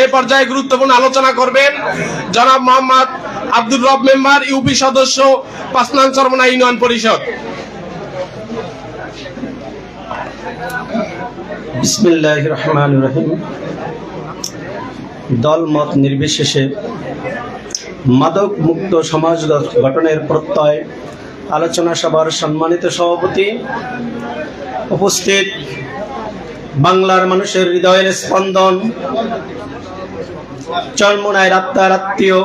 এই পর্যায়ে গুরুত্বপূর্ণ আলোচনা করবেন জনাব মোহাম্মদ আব্দুর রব মেম্বার, ইউপি সদস্য, ৫ নং চরমোনা ইউনিয়ন পরিষদ। বিসমিল্লাহির রহমানির রহিম। দল মত নির্বিশেষে মাদক মুক্ত সমাজ গঠনের প্রত্যয় আলোচনা সভার সম্মানিত সভাপতি, উপস্থিত বাংলার মানুষের হৃদয়ের স্পন্দন, চরমোনায় আত্মার আত্মীয়,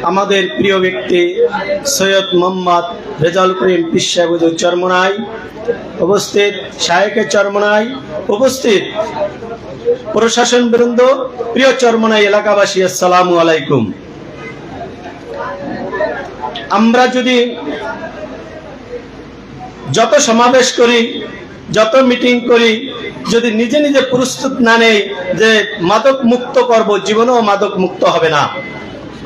আমাদের প্রিয় ব্যক্তি সৈয়দ মোহাম্মদ রেজাউল করিম পীর সাহেব হুজুর চরমোনাই উপস্থিত, শায়েখে চরমোনাই উপস্থিত, প্রশাসন বৃন্দ, প্রিয় চরমোনাই এলাকাবাসী, আসসালামু আলাইকুম। আমরা যদি যত সমাবেশ করি, যত মিটিং করি, যদি নিজে নিজে প্রস্তুত না নেই যে মাদক মুক্ত করব, জীবনেও মাদক মুক্ত হবে না।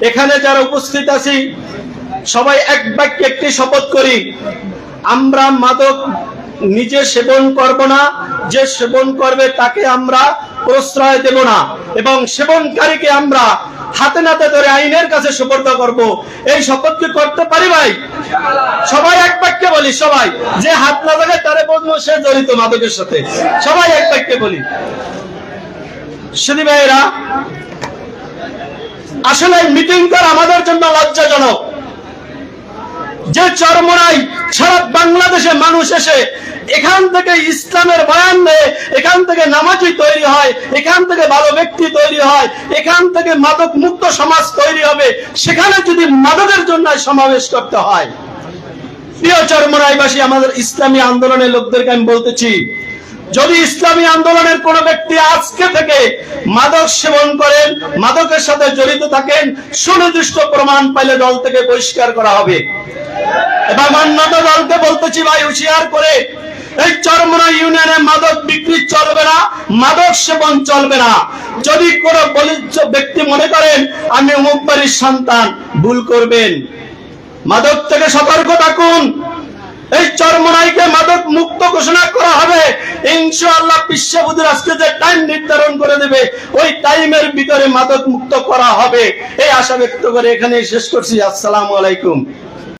এখানে যারা উপস্থিত আছি সবাই এক বাক্যে একটি শপথ করি, আমরা মাদক নিজে সেবন করব না, যে সেবন করবে তাকে আমরা প্রশ্রয় দেব না, এবং সেবনকারীকে আমরা হাতে নাতে ধরে আইনের কাছে সুপর্দ করব। এই শপথ কি করতে পারি ভাই? সবাই এক বাক্যে বলি, সবাই যে হাত না লাগায় তারে বলবো সে জড়িত মাদকের সাথে। সবাই এক বাক্যে বলি। সুধী ভাইয়েরা, আসলে মিটিং করা আমাদের জন্য লজ্জাজনক যে চরমোনাই সারা বাংলাদেশে মানুষ এসে এখান থেকে ইসলামের বয়ান দেয়, এখান থেকে নামাজি তৈরি হয়, এখান থেকে ভালো ব্যক্তি তৈরি হয়, এখান থেকে মাদক মুক্ত সমাজ তৈরি হবে, সেখানে যদি মাদকের জন্য সমাবেশ করতে হয়। প্রিয় চরমোনাইবাসী, আমাদের ইসলামী আন্দোলনের লোকদেরকে আমি বলতেছি, যদি ইসলামী আন্দোলনের কোন ব্যক্তি আজকে থেকে মাদক সেবন করেন, মাদকের সাথে জড়িত থাকেন, সুনির্দিষ্ট প্রমাণ পাইলে দল থেকে বহিষ্কার করা হবে। এবং অন্যত দলকে বলতেছি, ভাই হুঁশিয়ার করে, এই চরমোনাই ইউনিয়নে মাদক বিক্রি চলবে না, মাদক সেবন চলবে না। যদি কোনো বলিষ্ঠ ব্যক্তি মনে করেন আমি অমুক বাড়ির সন্তান, ভুল করবেন। মাদক থেকে সতর্ক থাকুন। এই চরমোনাইকে মাদক মুক্ত ঘোষণা করা হবে ইনশাআল্লাহ। বিশ্ববুদ্ধের আজকে যে টাইম নির্ধারণ করে দেবে, ওই টাইমের ভিতরে মাদক মুক্ত করা হবে, এই আশা ব্যক্ত করে এখানে শেষ করছি। আসসালামু আলাইকুম।